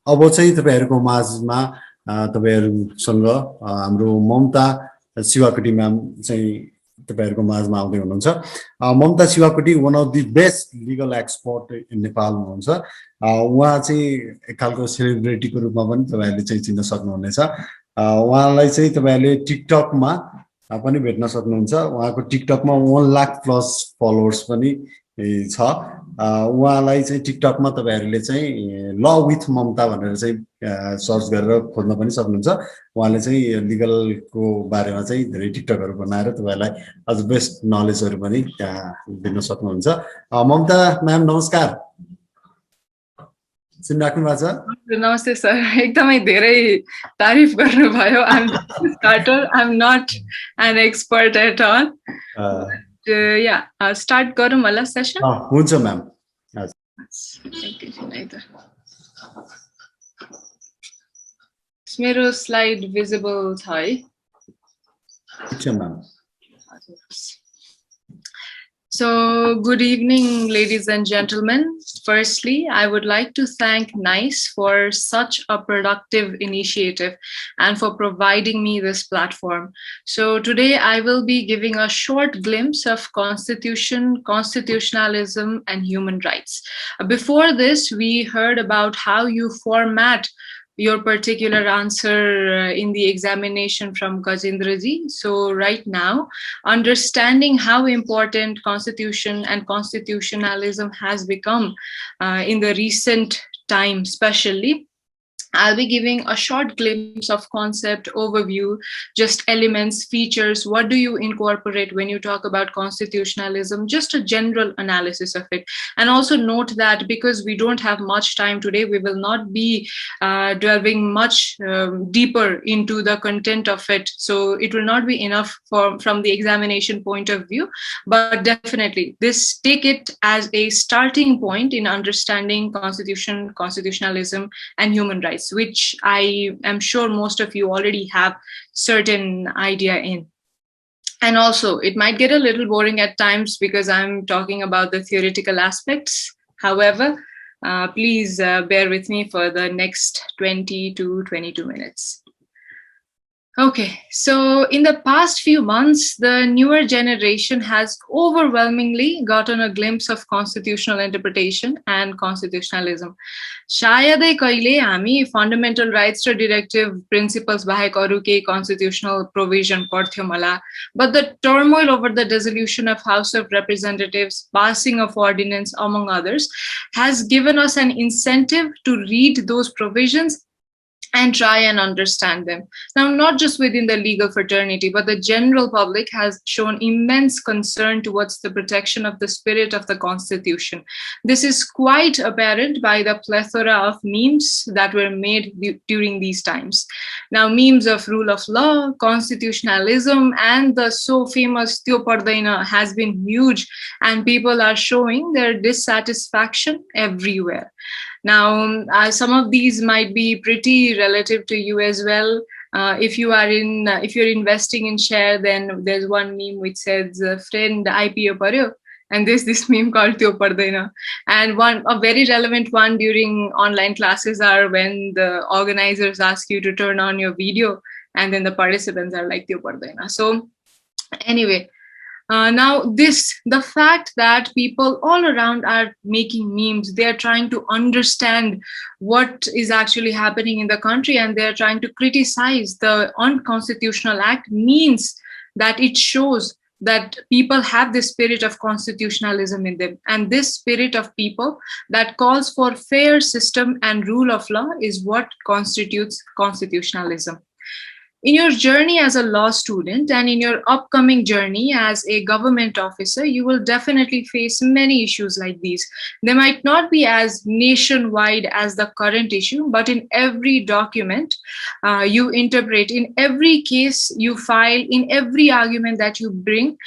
अब चाहिँ तपाईहरुको माझमा तपाईहरुसँग हाम्रो ममता शिवाकोटी म्याम चाहिँ तपाईहरुको माझमा आउँदै हुनुहुन्छ। Mamata Shivakoti one of the best legal expert in Nepal हुनुहुन्छ। उहाँ चाहिँ एक खालको सेलिब्रिटीको रूपमा पनि तपाईहरुले चाहिँ चिन्न सक्नुहुनेछ। उहाँलाई चाहिँ तपाईहरुले टिकटकमा पनि भेट्न सक्नुहुन्छ। उहाँको टिकटकमा 1 लाख प्लस फलोअर्स पनि छ। उहाँलाई चाहिँ टिकटकमा तपाईहरुले चाहिँ ल विथ ममता भनेर चाहिँ सर्च गरेर खोज्न पनि सक्नुहुन्छ। उहाँले चाहिँ लिगलको बारेमा चाहिँ धेरै टिकटकहरु बनाएर तपाईहरुलाई अझ बेस्ट नलेजहरु पनि त्यहाँ दिन सक्नुहुन्छ। ममता म्याम नमस्कार, सुनिराख्नु भएको छ? नमस्ते सर, एकदमै धेरै तारिफ गर्नुभयो। I'm not an expert at all. Start गरौँ होला सेसन? हुन्छ म्याम। मेरो स्लाइड भिजिबल छ है? ठीक छ ma'am. So, good evening, ladies and gentlemen. Firstly, I would like to thank NICE for such a productive initiative and for providing me this platform. So today I will be giving a short glimpse of Constitution, constitutionalism, and human rights. Before this, we heard about how you format your particular answer in the examination from Gajendraji. So right now, understanding how important Constitution and constitutionalism has become in the recent time, especially, I'll be giving a short glimpse of concept overview, just elements, features. What do you incorporate when you talk about constitutionalism? Just a general analysis of it. And also note that because we don't have much time today, we will not be delving much deeper into the content of it. So it will not be enough from the examination point of view, but definitely take it as a starting point in understanding Constitution, constitutionalism, and human rights, which I am sure most of you already have certain idea in. And also, it might get a little boring at times because I'm talking about the theoretical aspects. However, please bear with me for the next 20 to 22 minutes. Okay, so in the past few months, the newer generation has overwhelmingly gotten a glimpse of constitutional interpretation and constitutionalism. Shayadai kaile hami fundamental rights or directive principles bahek aru kehi constitutional provision padthyo hola, but the turmoil over the dissolution of House of Representatives, passing of ordinance, among others, has given us an incentive to read those provisions and try and understand them. Now, not just within the legal fraternity, but the general public has shown immense concern towards the protection of the spirit of the Constitution. This is quite apparent by the plethora of memes that were made during these times. Now, memes of rule of law, constitutionalism, and the so famous Tyo Pardaina has been huge, and people are showing their dissatisfaction everywhere. Now, some of these might be pretty relative to you as well. If you're investing in share, then there's one meme which says, "Friend, IPO paryo," and there's this meme called "Tyo pardaina." And a very relevant one during online classes are when the organizers ask you to turn on your video, and then the participants are like "Tyo pardaina." So, anyway. Now, the fact that people all around are making memes, they are trying to understand what is actually happening in the country, and they are trying to criticize the unconstitutional act, means that it shows that people have this spirit of constitutionalism in them. And this spirit of people that calls for fair system and rule of law is what constitutes constitutionalism. In your journey as a law student and in your upcoming journey as a government officer, you will definitely face many issues like these. They might not be as nationwide as the current issue, but in every document you interpret, in every case you file, in every argument that you bring,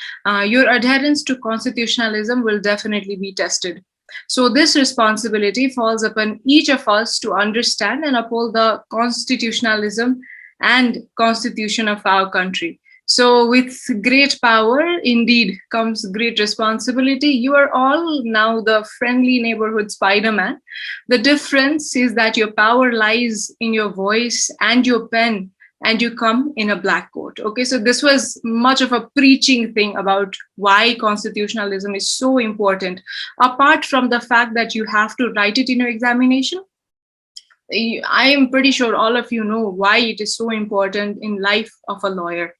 your adherence to constitutionalism will definitely be tested. So this responsibility falls upon each of us to understand and uphold the constitutionalism and constitution of our country. So with great power, indeed, comes great responsibility. You are all now the friendly neighborhood Spider-Man. The difference is that your power lies in your voice and your pen, and you come in a black coat. Okay, so this was much of a preaching thing about why constitutionalism is so important. Apart from the fact that you have to write it in your examination, I am pretty sure all of you know why it is so important in life of a lawyer.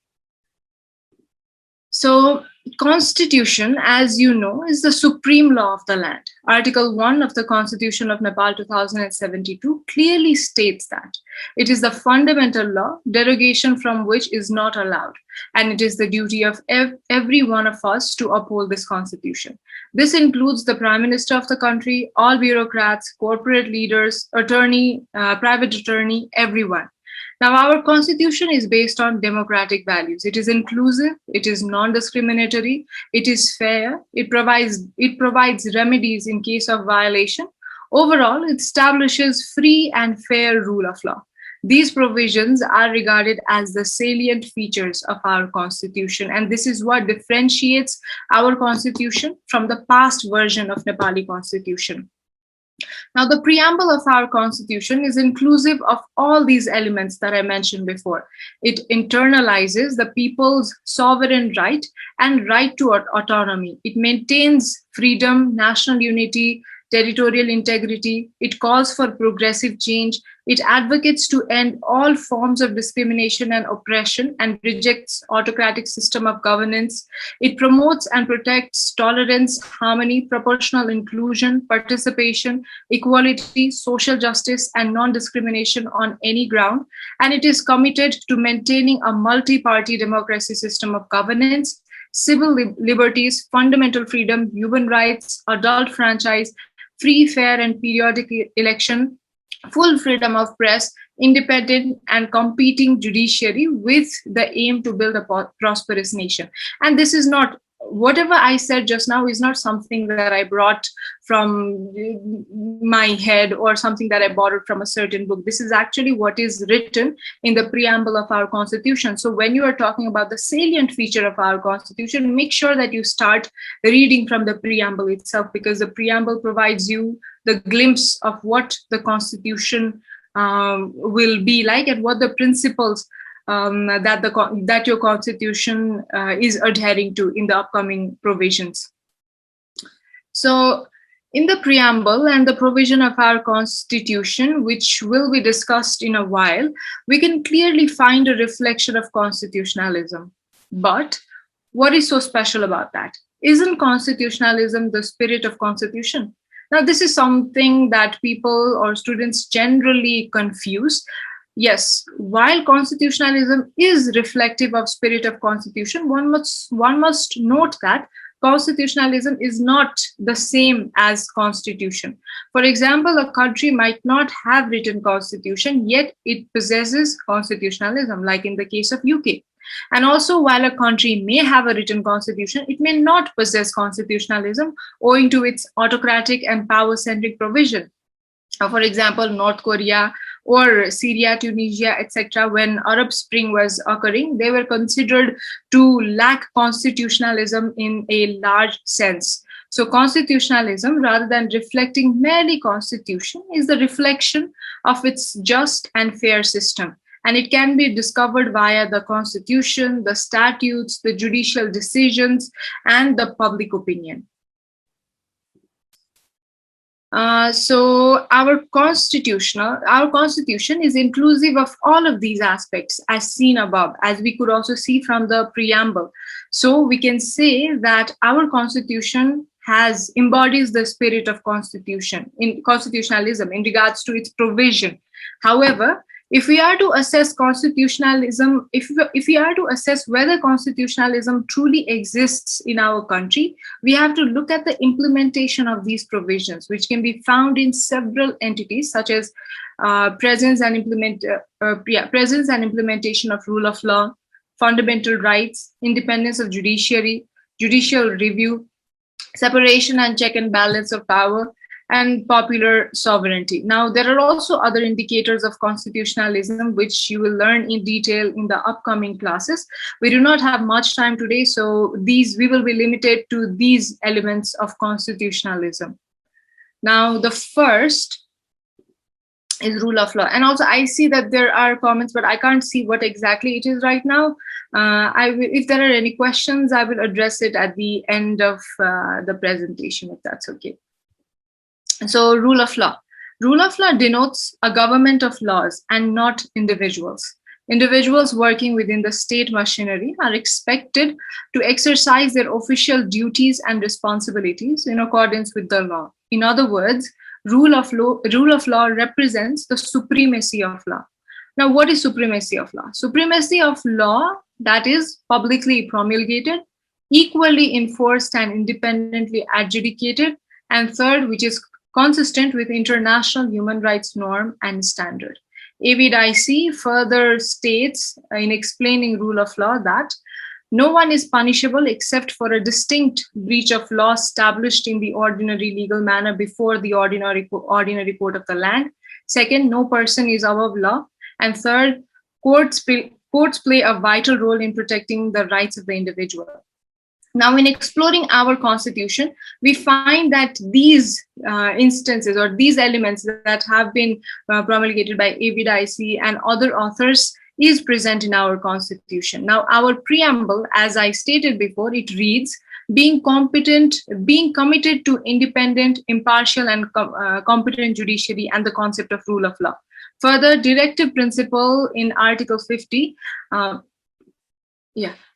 So, Constitution, as you know, is the supreme law of the land. Article 1 of the Constitution of Nepal 2072 clearly states that it is the fundamental law, derogation from which is not allowed, and it is the duty of every one of us to uphold this Constitution. This includes the Prime Minister of the country, all bureaucrats, corporate leaders, attorney, private attorney, everyone. Now, our constitution is based on democratic values. It is inclusive, it is non-discriminatory, it is fair, it provides remedies in case of violation. Overall, it establishes free and fair rule of law. These provisions are regarded as the salient features of our constitution, and this is what differentiates our constitution from the past version of Nepali constitution. Now, the preamble of our constitution is inclusive of all these elements that I mentioned before. It internalizes the people's sovereign right and right to autonomy. It maintains freedom, national unity, territorial integrity. It calls for progressive change. It advocates to end all forms of discrimination and oppression and rejects autocratic system of governance. It promotes and protects tolerance, harmony, proportional inclusion, participation, equality, social justice, and non-discrimination on any ground. And it is committed to maintaining a multi-party democracy system of governance, civil liberties, fundamental freedom, human rights, adult franchise, free, fair, and periodic election, full freedom of press, independent and competing judiciary with the aim to build a prosperous nation. And this is not, whatever I said just now is not something that I brought from my head or something that I borrowed from a certain book. This is actually what is written in the preamble of our constitution. So when you are talking about the salient feature of our constitution, make sure that you start reading from the preamble itself, because the preamble provides you the glimpse of what the constitution will be like and what the principles that your constitution is adhering to in the upcoming provisions. So in the preamble and the provision of our constitution, which will be discussed in a while, we can clearly find a reflection of constitutionalism. But what is so special about that? Isn't constitutionalism the spirit of constitution? Now, this is something that people or students generally confuse. Yes, while constitutionalism is reflective of spirit of constitution, one must note that constitutionalism is not the same as constitution. For example, a country might not have written constitution, yet it possesses constitutionalism, like in the case of UK. And also, while a country may have a written constitution, it may not possess constitutionalism owing to its autocratic and power-centric provision. For example, North Korea or Syria, Tunisia, etc., when Arab Spring was occurring, they were considered to lack constitutionalism in a large sense. So constitutionalism, rather than reflecting merely constitution, is the reflection of its just and fair system. And it can be discovered via the constitution, the statutes, the judicial decisions, and the public opinion. So our constitution is inclusive of all of these aspects as seen above, as we could also see from the preamble. So we can say that our constitution embodies the spirit of constitutionalism in regards to its provision. However, if we are to assess constitutionalism, if we are to assess whether constitutionalism truly exists in our country, we have to look at the implementation of these provisions, which can be found in several entities, such as presence and implementation of rule of law, fundamental rights, independence of judiciary, judicial review, separation and check and balance of power, and popular sovereignty. Now, there are also other indicators of constitutionalism, which you will learn in detail in the upcoming classes. We do not have much time today, so we will be limited to these elements of constitutionalism. Now, the first is rule of law. And also, I see that there are comments, but I can't see what exactly it is right now. If there are any questions, I will address it at the end of the presentation, if that's okay. So, rule of law. Rule of law denotes a government of laws and not individuals. Individuals working within the state machinery are expected to exercise their official duties and responsibilities in accordance with the law. In other words, rule of law represents the supremacy of law. Now, what is supremacy of law? Supremacy of law that is publicly promulgated, equally enforced and independently adjudicated, and third, which is consistent with international human rights norm and standard. AVIC further states in explaining rule of law that no one is punishable except for a distinct breach of law established in the ordinary legal manner before the ordinary court of the land. Second, no person is above law. And third, courts play a vital role in protecting the rights of the individual. Now, in exploring our constitution, we find that these instances or these elements that have been promulgated by AVIC and other authors is present in our constitution. Now, our preamble, as I stated before, it reads, being committed to independent, impartial, and competent judiciary and the concept of rule of law. Further, Directive Principle in Article 50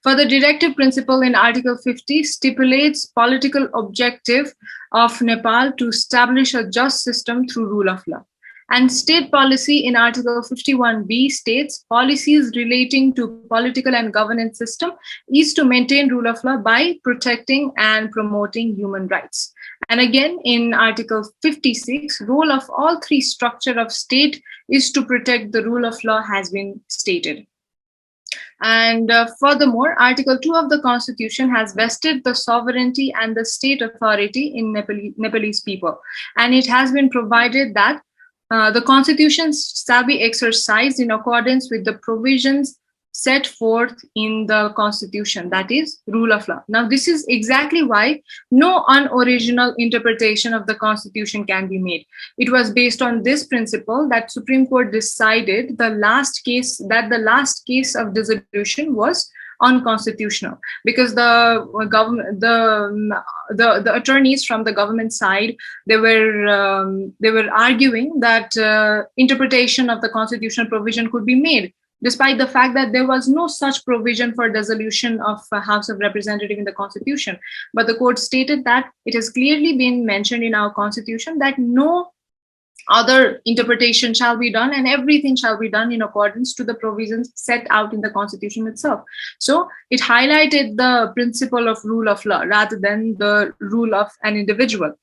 Further, Directive Principle in Article 50 stipulates political objective of Nepal to establish a just system through rule of law. And state policy in Article 51B states policies relating to political and governance system is to maintain rule of law by protecting and promoting human rights. And again, in Article 56, role of all three structure of state is to protect the rule of law has been stated. And furthermore, Article 2 of the Constitution has vested the sovereignty and the state authority in Nepalese people. And it has been provided that the Constitution shall be exercised in accordance with the provisions set forth in the Constitution, that is, rule of law. Now, this is exactly why no unoriginal interpretation of the Constitution can be made. It was based on this principle that Supreme Court decided the last case of dissolution was unconstitutional, because the attorneys from the government side, they were arguing that interpretation of the constitutional provision could be made, despite the fact that there was no such provision for dissolution of House of Representatives in the Constitution. But the court stated that it has clearly been mentioned in our Constitution that no other interpretation shall be done and everything shall be done in accordance to the provisions set out in the Constitution itself. So it highlighted the principle of rule of law rather than the rule of an individual.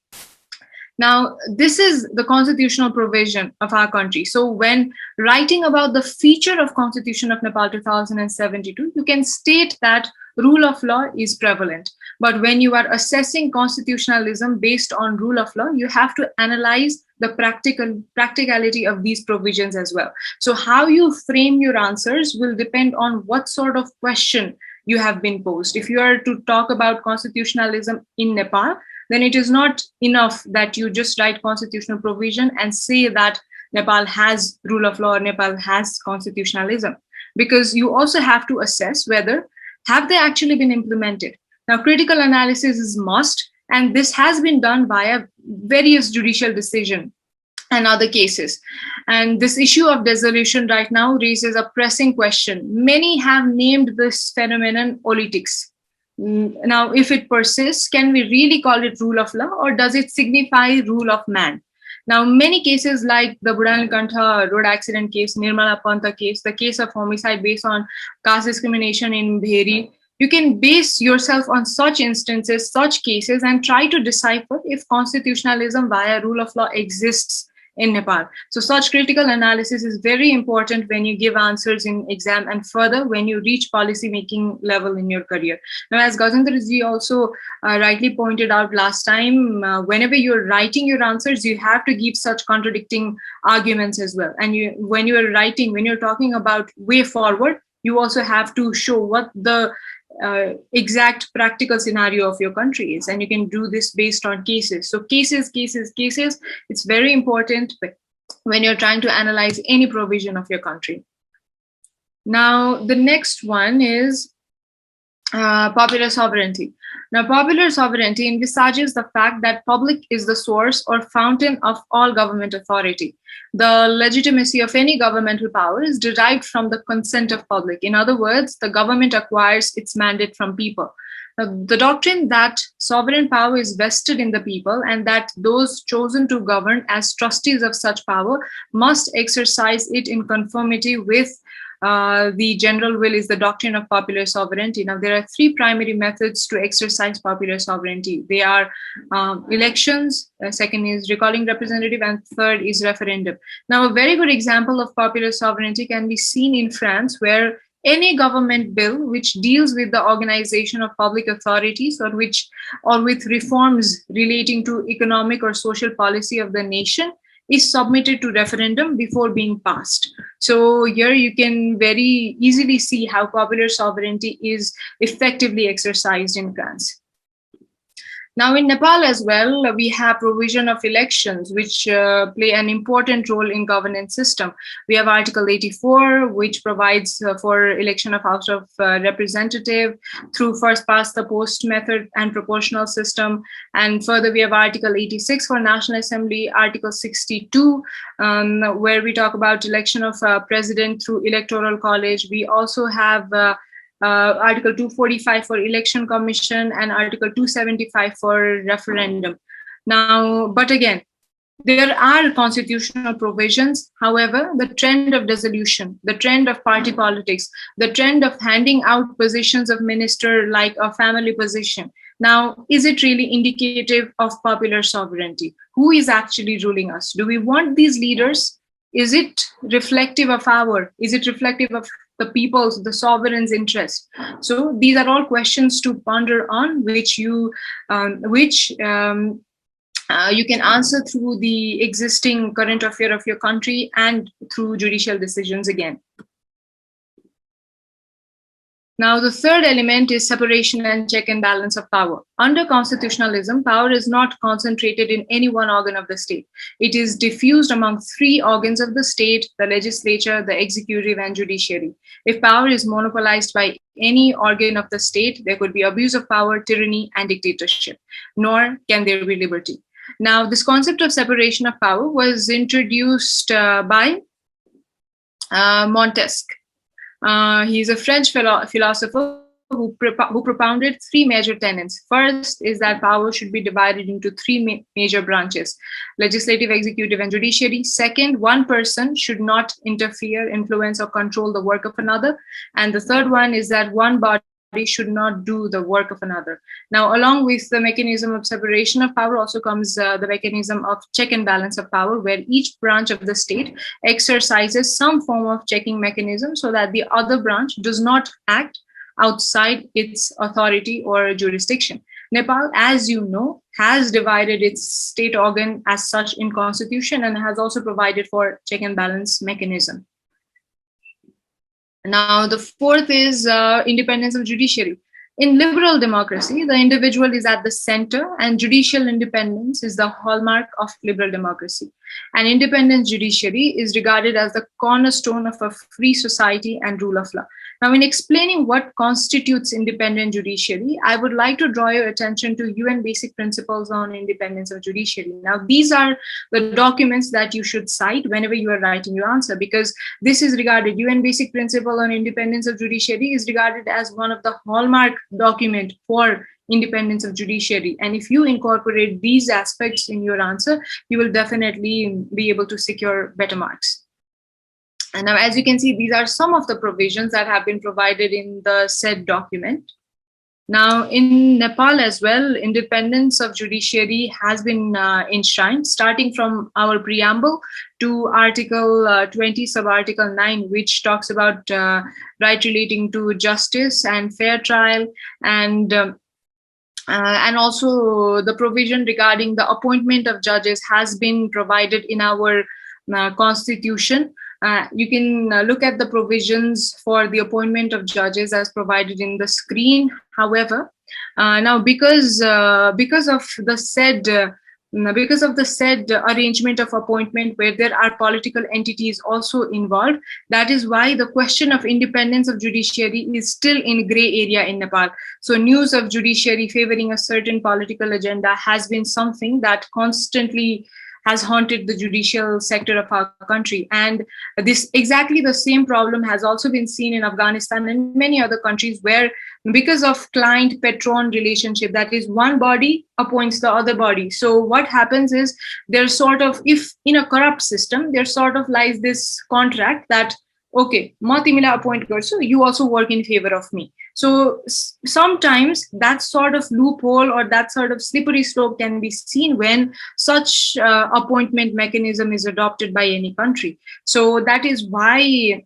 Now, this is the constitutional provision of our country. So when writing about the feature of Constitution of Nepal 2072, you can state that rule of law is prevalent. But when you are assessing constitutionalism based on rule of law, you have to analyze the practicality of these provisions as well. So how you frame your answers will depend on what sort of question you have been posed. If you are to talk about constitutionalism in Nepal, then it is not enough that you just write constitutional provision and say that Nepal has rule of law or Nepal has constitutionalism, because you also have to assess whether have they actually been implemented. Now, critical analysis is must, and this has been done via various judicial decisions and other cases. And this issue of dissolution right now raises a pressing question. Many have named this phenomenon politics. Now, if it persists, can we really call it rule of law, or does it signify rule of man? Now, many cases like the Budhanilkantha road accident case, Nirmala Panta case, the case of homicide based on caste discrimination in Bheri, you can base yourself on such instances, such cases, and try to decipher if constitutionalism via rule of law exists in Nepal. So such critical analysis is very important when you give answers in exam and further when you reach policy making level in your career. Now, as Gajendra-ji also rightly pointed out last time, whenever you're writing your answers, you have to give such contradicting arguments as well. And when you're writing, when you're talking about way forward, you also have to show what the exact practical scenario of your country is, and you can do this based on cases. So cases, it's very important when you're trying to analyze any provision of your country. Now, the next one is popular sovereignty. Now, popular sovereignty envisages the fact that public is the source or fountain of all government authority. The legitimacy of any governmental power is derived from the consent of public. In other words, the government acquires its mandate from people. The doctrine that sovereign power is vested in the people and that those chosen to govern as trustees of such power must exercise it in conformity with the general will is the doctrine of popular sovereignty. Now, there are three primary methods to exercise popular sovereignty. They are elections, second is recalling representative, and third is referendum. Now, a very good example of popular sovereignty can be seen in France, where any government bill which deals with the organization of public authorities or with reforms relating to economic or social policy of the nation is submitted to referendum before being passed. So here you can very easily see how popular sovereignty is effectively exercised in France. Now, in Nepal as well, we have provision of elections, which play an important role in governance system. We have Article 84, which provides for election of House of Representative through first past the post method and proportional system. And further, we have Article 86 for National Assembly, Article 62, where we talk about election of president through electoral college. We also have Article 245 for Election Commission and Article 275 for referendum. Now, but again, there are constitutional provisions. However, the trend of dissolution, the trend of party politics, the trend of handing out positions of minister like a family position. Now, is it really indicative of popular sovereignty? Who is actually ruling us? Do we want these leaders? Is it reflective of is it reflective of the people's, the sovereign's interest? So these are all questions to ponder on, which you can answer through the existing current affair of your country and through judicial decisions again. Now, the third element is separation and check and balance of power. Under constitutionalism, power is not concentrated in any one organ of the state. It is diffused among three organs of the state: the legislature, the executive, and judiciary. If power is monopolized by any organ of the state, there could be abuse of power, tyranny, and dictatorship, nor can there be liberty. Now, this concept of separation of power was introduced by Montesquieu. He's a French philosopher who propounded three major tenets. First is that power should be divided into three major branches: legislative, executive, and judiciary. Second, one person should not interfere, influence, or control the work of another. And the third one is that one body should not do the work of another. Now, along with the mechanism of separation of power also comes the mechanism of check and balance of power, where each branch of the state exercises some form of checking mechanism so that the other branch does not act outside its authority or jurisdiction. Nepal, as you know, has divided its state organ as such in constitution and has also provided for check and balance mechanism. Now, the fourth is independence of judiciary. In liberal democracy, the individual is at the center, and judicial independence is the hallmark of liberal democracy. An independent judiciary is regarded as the cornerstone of a free society and rule of law. Now, in explaining what constitutes independent judiciary, I would like to draw your attention to UN Basic Principles on Independence of Judiciary. Now, these are the documents that you should cite whenever you are writing your answer, because this is regarded, UN Basic Principle on Independence of Judiciary is regarded as one of the hallmark document for independence of judiciary. And if you incorporate these aspects in your answer, you will definitely be able to secure better marks. And now, as you can see, these are some of the provisions that have been provided in the said document. Now, in Nepal as well, independence of judiciary has been enshrined, starting from our preamble to Article 20, sub-Article 9, which talks about right relating to justice and fair trial, and also the provision regarding the appointment of judges has been provided in our Constitution. You can look at the provisions for the appointment of judges as provided in the screen. However, now because of the said arrangement of appointment where there are political entities also involved, that is why the question of independence of judiciary is still in gray area in Nepal. So news of judiciary favoring a certain political agenda has been something that constantly has haunted the judicial sector of our country. And this exactly the same problem has also been seen in Afghanistan and many other countries where, because of client-patron relationship, that is one body appoints the other body. So what happens is there's sort of, if in a corrupt system, there sort of lies this contract that, okay, ma timila appoint garchu, you also work in favor of me. So sometimes that sort of loophole or that sort of slippery slope can be seen when such appointment mechanism is adopted by any country. So that is why,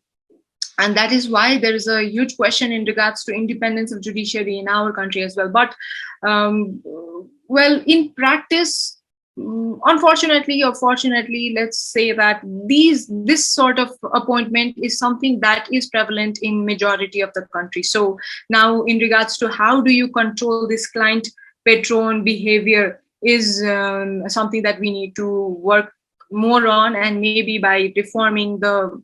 and that is why there is a huge question in regards to independence of judiciary in our country as well. But well, in practice, unfortunately or fortunately, let's say that this sort of appointment is something that is prevalent in majority of the country. So now in regards to how do you control this client patron behavior is something that we need to work more on, and maybe by reforming the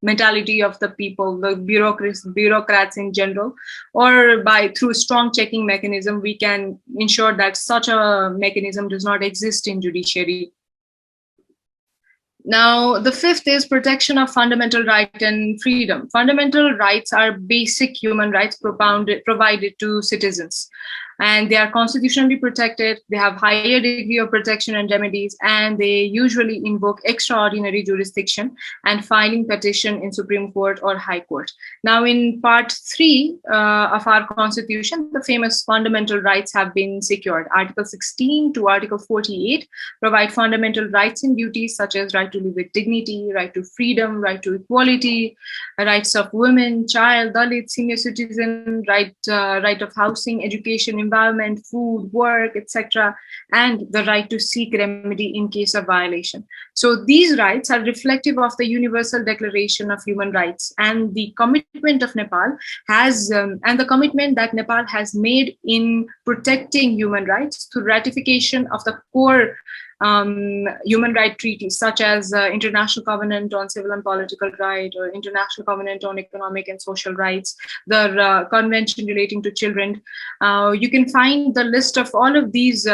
mentality of the people, the bureaucrats in general, or by through strong checking mechanism, we can ensure that such a mechanism does not exist in judiciary. Now, the fifth is protection of fundamental right and freedom. Fundamental rights are basic human rights provided to citizens, and they are constitutionally protected. They have higher degree of protection and remedies, and they usually invoke extraordinary jurisdiction and filing petition in Supreme Court or High Court. Now, in Part 3 of our Constitution, the famous fundamental rights have been secured. Article 16 to Article 48 provide fundamental rights and duties such as right to live with dignity, right to freedom, right to equality, rights of women, child, Dalit, senior citizen, right of housing, education, environment, food, work, etc., and the right to seek remedy in case of violation. So these rights are reflective of the Universal Declaration of Human Rights and the commitment of Nepal has, and the commitment that Nepal has made in protecting human rights through ratification of the core human rights treaties such as International Covenant on Civil and Political Rights or International Covenant on Economic and Social Rights, the Convention relating to children. You can find the list of all of these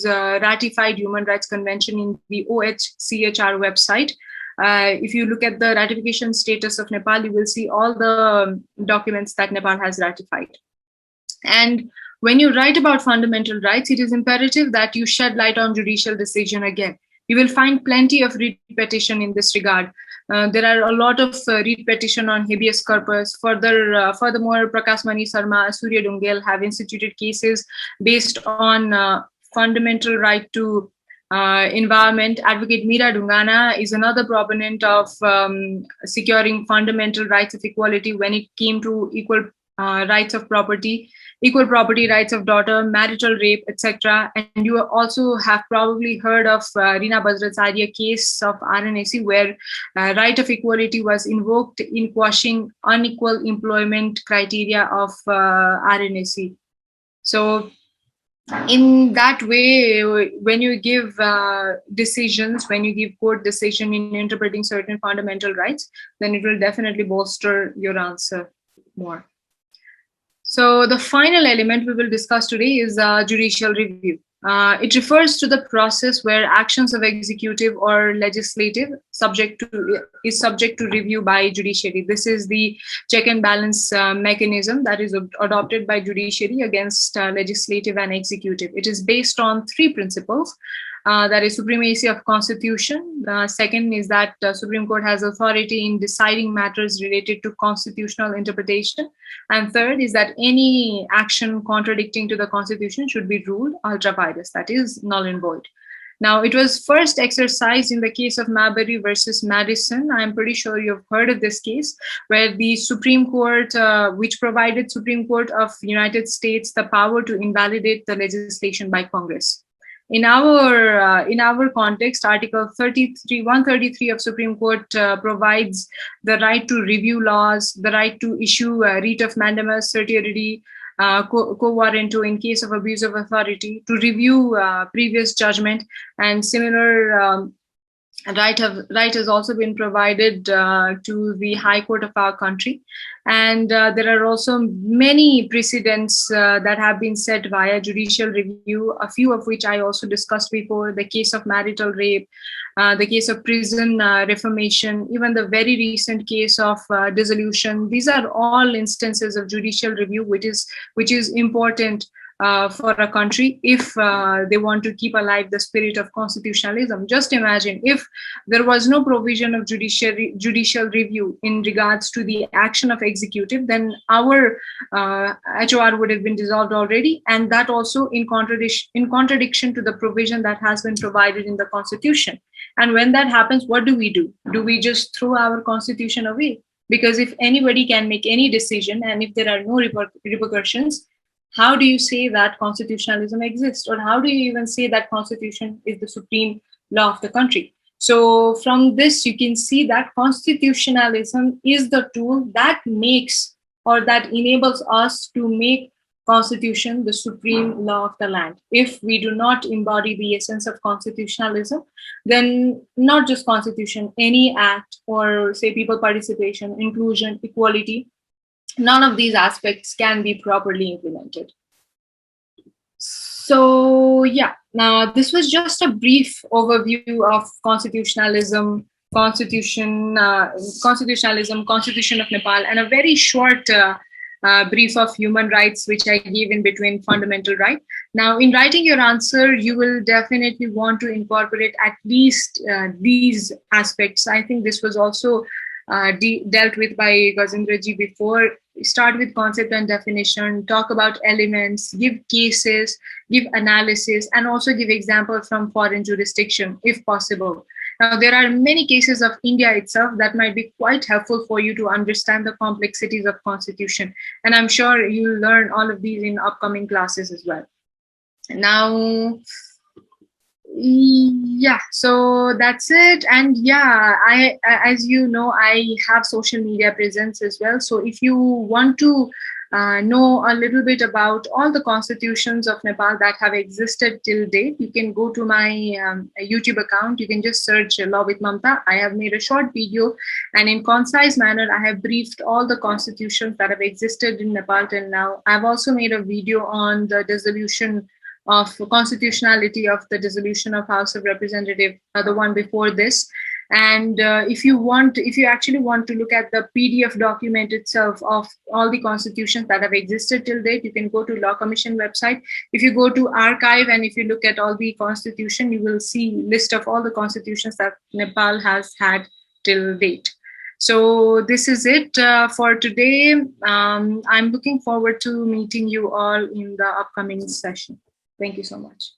ratified human rights convention in the OHCHR website. If you look at the ratification status of Nepal, you will see all the documents that Nepal has ratified. And when you write about fundamental rights, it is imperative that you shed light on judicial decision again. You will find plenty of writ petition in this regard. There are a lot of writ petition on habeas corpus. Furthermore, Prakash Mani Sarma, Surya Dungel have instituted cases based on fundamental right to environment. Advocate Meera Dungana is another proponent of securing fundamental rights of equality when it came to equal rights of property, equal property rights of daughter, marital rape, etc. And you also have probably heard of Reena Bajracharya case of RNAC where right of equality was invoked in quashing unequal employment criteria of RNAC. So in that way, when you give decisions, when you give court decision in interpreting certain fundamental rights, then it will definitely bolster your answer more. So the final element we will discuss today is judicial review. It refers to the process where actions of executive or legislative is subject to review by judiciary. This is the check and balance mechanism that is adopted by judiciary against legislative and executive. It is based on three principles. that is supremacy of Constitution. Second is that Supreme Court has authority in deciding matters related to constitutional interpretation. And third is that any action contradicting to the Constitution should be ruled ultra vires, that is null and void. Now, it was first exercised in the case of Marbury versus Madison. I'm pretty sure you've heard of this case, where the Supreme Court, which provided Supreme Court of United States the power to invalidate the legislation by Congress. In our context, Article 133 of Supreme Court provides the right to review laws, the right to issue a writ of mandamus, certiorari, quo warranto in case of abuse of authority, to review previous judgment, and similar right has also been provided to the High Court of our country. And there are also many precedents that have been set via judicial review, a few of which I also discussed before: the case of marital rape, the case of prison reformation, even the very recent case of dissolution. These are all instances of judicial review, which is important for a country if they want to keep alive the spirit of constitutionalism. Just imagine if there was no provision of judicial review in regards to the action of executive, then our HOR would have been dissolved already, and that also in contradiction to the provision that has been provided in the Constitution. And when that happens, what do? Do we just throw our Constitution away? Because if anybody can make any decision, and if there are no repercussions, how do you say that constitutionalism exists? Or how do you even say that Constitution is the supreme law of the country? So from this, you can see that constitutionalism is the tool that makes, or that enables us to make Constitution the supreme law of the land. If we do not embody the essence of constitutionalism, then not just Constitution, any act, or say people participation, inclusion, equality, none of these aspects can be properly implemented. So yeah, now this was just a brief overview of constitutionalism, Constitution of Nepal, and a very short brief of human rights, which I gave in between fundamental right. Now, in writing your answer, you will definitely want to incorporate at least these aspects. I think this was also dealt with by Gajendraji before. Start with concept and definition, talk about elements, give cases, give analysis, and also give examples from foreign jurisdiction, if possible. Now, there are many cases of India itself that might be quite helpful for you to understand the complexities of Constitution. And I'm sure you'll learn all of these in upcoming classes as well. Now, yeah, so that's it. And yeah, as you know, I have social media presence as well. So if you want to know a little bit about all the constitutions of Nepal that have existed till date, you can go to my YouTube account. You can just search Law with Mamta. I have made a short video, and in concise manner, I have briefed all the constitutions that have existed in Nepal till now. I've also made a video on the dissolution of constitutionality of the dissolution of House of Representatives, the one before this. And if you actually want to look at the PDF document itself of all the constitutions that have existed till date, you can go to Law Commission website. If you go to archive and if you look at all the constitution, you will see list of all the constitutions that Nepal has had till date. So this is it for today. I'm looking forward to meeting you all in the upcoming session. Thank you so much.